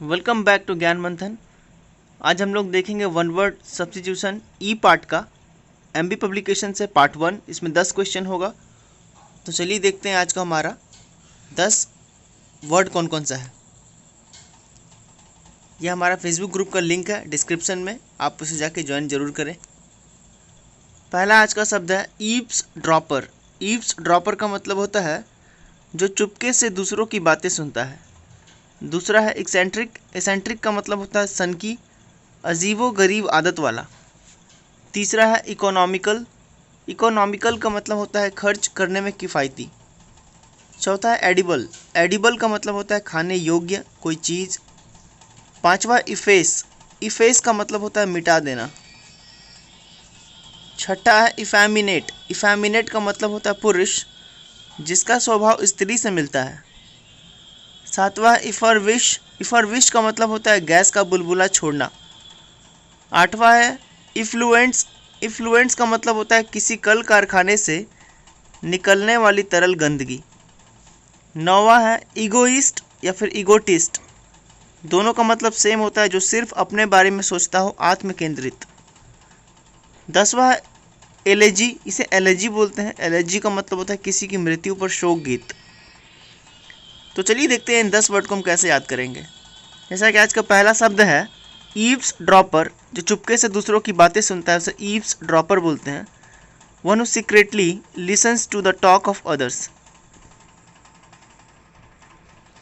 Welcome back to ज्ञान मंथन। आज हम लोग देखेंगे वन वर्ड सब्स्टिट्यूशन ई पार्ट का एमबी पब्लिकेशन से पार्ट 1। इसमें 10 क्वेश्चन होगा। तो चलिए देखते हैं आज का हमारा 10 वर्ड कौन कौन सा है। यह हमारा फेसबुक ग्रुप का लिंक है डिस्क्रिप्शन में, आप उसे जाके ज्वाइन जरूर करें। पहला आज का शब्द है ईव्स ड्रॉपर। ईव्स ड्रॉपर का मतलब होता है जो चुपके से दूसरों की बातें सुनता है। दूसरा है एक्सेंट्रिक। एक्सेंट्रिक का मतलब होता है सनकी, अजीबो गरीब आदत वाला। तीसरा है इकोनॉमिकल। इकोनॉमिकल का मतलब होता है खर्च करने में किफ़ायती। चौथा है एडिबल। एडिबल का मतलब होता है खाने योग्य कोई चीज़। पांचवा इफेस। इफेस का मतलब होता है मिटा देना। छठा है इफेमिनेट। इफेमिनेट का मतलब होता है पुरुष जिसका स्वभाव स्त्री से मिलता है। सातवां है इफरविश। इफरविश का मतलब होता है गैस का बुलबुला छोड़ना। आठवां है इफ्लुएंस। इफ्लुएंस का मतलब होता है किसी कल कारखाने से निकलने वाली तरल गंदगी। नौवां है ईगोइस्ट या फिर ईगोटिस्ट। दोनों का मतलब सेम होता है, जो सिर्फ अपने बारे में सोचता हो, आत्म केंद्रित। 10वां है एलेजी। इसे एलेजी बोलते हैं। एलेजी का मतलब होता है किसी की मृत्यु पर शोक गीत। तो चलिए देखते हैं इन 10 वर्ड को हम कैसे याद करेंगे। जैसा कि आज का पहला शब्द है ईव्स ड्रॉपर। जो चुपके से दूसरों की बातें सुनता है उसे ईव्स ड्रॉपर बोलते हैं। One who secretly listens to the talk of others.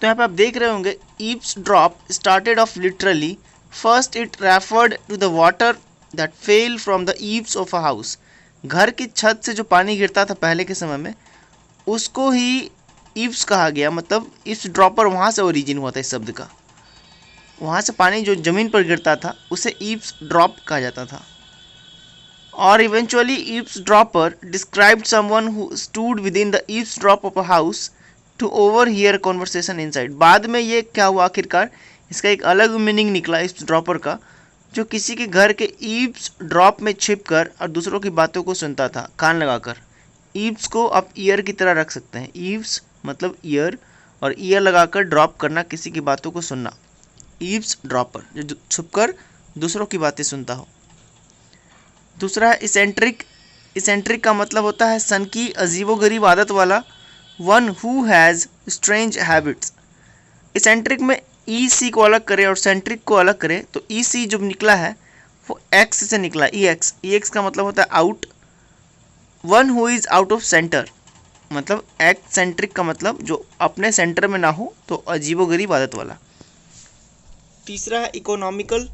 तो यहाँ पे आप देख रहे होंगे eavesdrop started off literally. First it referred to the water that fell from the eaves of a house. घर की छत से जो पानी गिरता था पहले के समय में उसको ही ईव्स कहा गया। मतलब ईव्स ड्रॉपर वहाँ से ओरिजिन हुआ था इस शब्द का। वहाँ से पानी जो ज़मीन पर गिरता था उसे ईव्स ड्रॉप कहा जाता था। और eventually eavesdropper described someone who stood within the eaves drop of a house to overhear conversation inside. बाद में ये क्या हुआ, आखिरकार इसका एक अलग मीनिंग निकला ईव्स ड्रॉपर का, जो किसी के घर के ईव्स ड्रॉप में छिप कर और दूसरों की बातों को सुनता था कान लगाकर। ईव्स को आप ईयर की तरह रख सकते हैं। ईव्स मतलब ईयर, और ईयर लगाकर ड्रॉप करना, किसी की बातों को सुनना। ईव्स ड्रॉपर जो छुपकर दूसरों की बातें सुनता हो। दूसरा है इसेंट्रिक। इसेंट्रिक का मतलब होता है सनकी, अजीबोगरीब आदत वाला। One who has strange habits. Eccentric में ई सी को अलग करें और सेंट्रिक को अलग करें तो ई सी जो निकला है वो एक्स से निकला, ई एक्स। ई एक्स का मतलब होता है out. One who is out of centre, मतलब एक्सेंट्रिक का मतलब जो अपने सेंटर में ना हो, तो अजीबोगरीब आदत वाला। तीसरा है इकोनॉमिकल।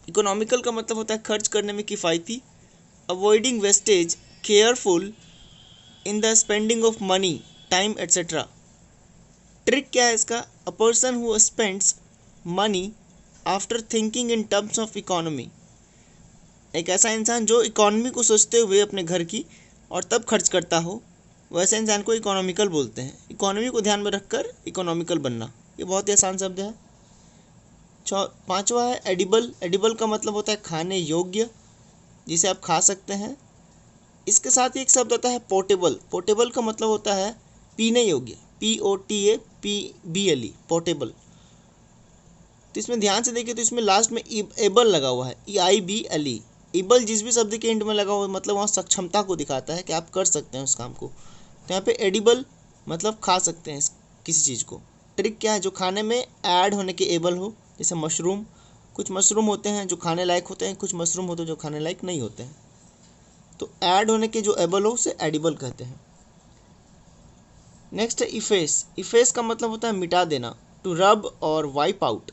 इकोनॉमिकल का मतलब होता है खर्च करने में किफ़ायती। Avoiding wastage, careful in the spending of money, time etcetera. Trick क्या है इसका, a person who spends money after thinking in terms of economy. एक ऐसा इंसान जो इकोनॉमी को सोचते हुए अपने घर की और तब खर्च करता हो, वैसे इंसान को इकोनॉमिकल बोलते हैं। इकोनॉमी को ध्यान में रखकर इकोनॉमिकल बनना, ये बहुत ही आसान शब्द है। पांचवा है एडिबल। एडिबल का मतलब होता है खाने योग्य, जिसे आप खा सकते हैं। इसके साथ ही एक शब्द आता है पोर्टेबल। पोर्टेबल का मतलब होता है पीने योग्य, POTABLE, पोर्टेबल। तो इसमें ध्यान से देखिए तो इसमें लास्ट में एबल लगा हुआ है, EIBLE। एबल जिस भी शब्द के एंड में लगा हुआ है मतलब वहाँ सक्षमता को दिखाता है कि आप कर सकते हैं उस काम को। तो यहाँ पे एडिबल मतलब खा सकते हैं किसी चीज़ को। ट्रिक क्या है, जो खाने में ऐड होने के एबल हो, जैसे मशरूम। कुछ मशरूम होते हैं जो खाने लायक होते हैं, कुछ मशरूम होते हैं जो खाने लायक नहीं होते हैं। तो ऐड होने के जो एबल हो उसे एडिबल कहते हैं। नेक्स्ट है इफेस। इफेस का मतलब होता है मिटा देना, टू रब और वाइप आउट।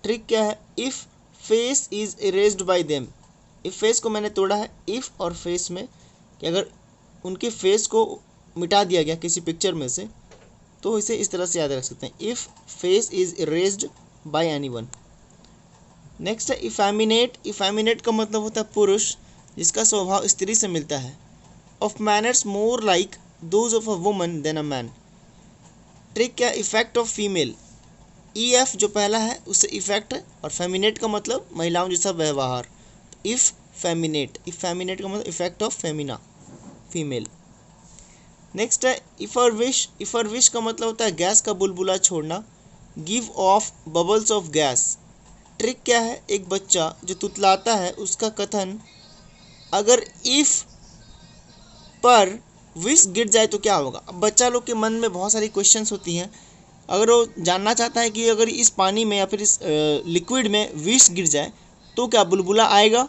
ट्रिक क्या है, if face is erased bye them. If face को मैंने तोड़ा है इफ़ और फेस में, कि अगर उनके फेस को मिटा दिया गया किसी पिक्चर में से, तो इसे इस तरह से याद रख सकते हैं, if face is erased bye anyone. Next है इफेमिनेट। इफेमिनेट का मतलब होता है पुरुष जिसका स्वभाव स्त्री से मिलता है। Of manners more like those of a woman than a man. Trick क्या, इफेक्ट ऑफ फीमेल। EF जो पहला है उससे इफेक्ट, और फेमिनेट का मतलब महिलाओं जैसा व्यवहार। इफ फेमिनेट, इफ फेमिनेट का मतलब effect of Femina, female. Next है इफरविश। इफरविश का मतलब होता है गैस का बुलबुला छोड़ना। Give of bubbles of gas. Trick क्या है, एक बच्चा जो तुतलाता है उसका कथन, अगर इफ पर विष गिर जाए तो क्या होगा। अब बच्चा लोग के मन में बहुत सारी क्वेश्चंस होती हैं, अगर वो जानना चाहता है कि अगर इस पानी में या फिर इस लिक्विड में विष गिर जाए तो क्या बुलबुला आएगा।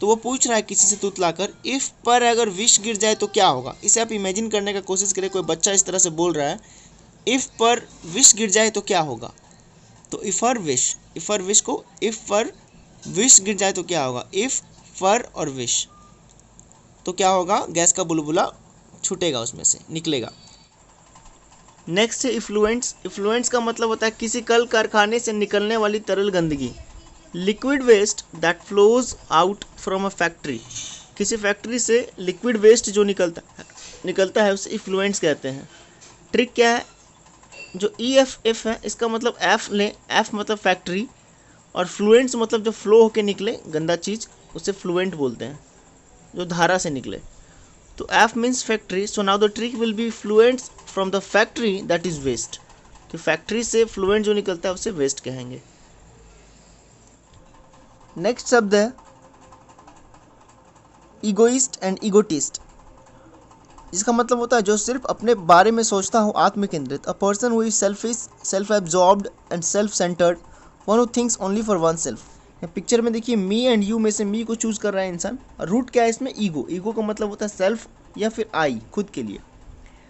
तो वो पूछ रहा है किसी से तुतलाकर, इफ़ पर अगर विष गिर जाए तो क्या होगा। इसे आप इमेजिन करने का कोशिश करें, कोई बच्चा इस तरह से बोल रहा है, इफ़ पर विष गिर जाए तो क्या होगा। तो इफ़र विश को इफ़ पर विष गिर जाए तो क्या होगा, इफ़ पर और विष तो क्या होगा, गैस का बुलबुला छूटेगा, उसमें से निकलेगा। नेक्स्ट है इफ्लुएंट्स। इफ्लुएंट्स का मतलब होता है किसी कल कारखाने से निकलने वाली तरल गंदगी। Liquid waste that flows out from a factory. किसी फैक्ट्री से लिक्विड वेस्ट जो निकलता है उसे इफ्लुएंट्स कहते हैं। ट्रिक क्या है, जो EFF है इसका मतलब एफ लें, एफ मतलब फैक्ट्री, और फ्लुएंट्स मतलब जो फ्लो होके निकले गंदा चीज़ उसे फ्लुएंट बोलते हैं, जो धारा से निकले। तो F means factory, so now the trick will be effluents from the factory that is waste. तो फैक्ट्री से फ्लुएंट जो निकलता है उसे वेस्ट कहेंगे। नेक्स्ट शब्द है ईगोइस्ट एंड ईगोटिस्ट। इसका मतलब होता है जो सिर्फ अपने बारे में सोचता हो, आत्म केंद्रित। A person who is selfish, self absorbed and self centred, one who thinks only for one self. Picture में देखिए मी एंड यू में से मी को चूज कर रहा है इंसान, और रूट क्या है इसमें, ईगो। ईगो का मतलब होता है सेल्फ या फिर आई, खुद के लिए।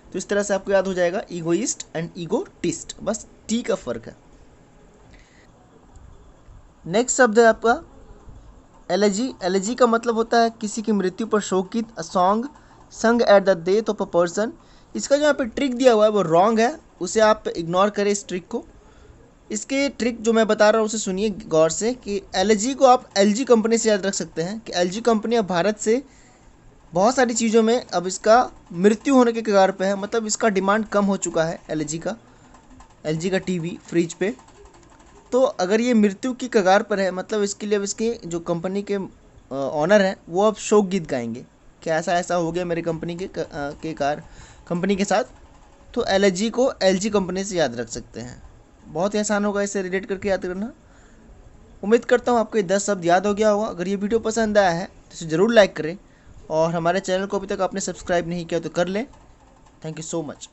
तो इस तरह से आपको याद हो जाएगा ईगोइस्ट एंड ईगोटिस्ट, बस टी का फर्क है। नेक्स्ट शब्द है आपका एलेजी। एलेजी का मतलब होता है किसी की मृत्यु पर शोकित। A song sung at the death of a person. इसका जो यहाँ पे ट्रिक दिया हुआ है वो रॉन्ग है, उसे आप इग्नोर करें इस ट्रिक को। इसके ट्रिक जो मैं बता रहा हूँ उसे सुनिए गौर से, कि एलजी को आप LG कंपनी से याद रख सकते हैं, कि LG कंपनी अब भारत से बहुत सारी चीज़ों में अब इसका मृत्यु होने के कगार पे है, मतलब इसका डिमांड कम हो चुका है LG का टीवी फ्रिज पे। तो अगर ये मृत्यु की कगार पर है, मतलब इसके लिए अब इसके जो कंपनी के ऑनर हैं वो अब शोक गीत गाएंगे कि ऐसा ऐसा हो गया मेरी कंपनी कंपनी के साथ। तो LG को LG कंपनी से याद रख सकते हैं। बहुत ही आसान होगा इसे रिलेट करके याद करना। उम्मीद करता हूँ आपको ये 10 शब्द याद हो गया होगा। अगर ये वीडियो पसंद आया है तो इसे ज़रूर लाइक करें, और हमारे चैनल को अभी तक आपने सब्सक्राइब नहीं किया तो कर लें। Thank you so much.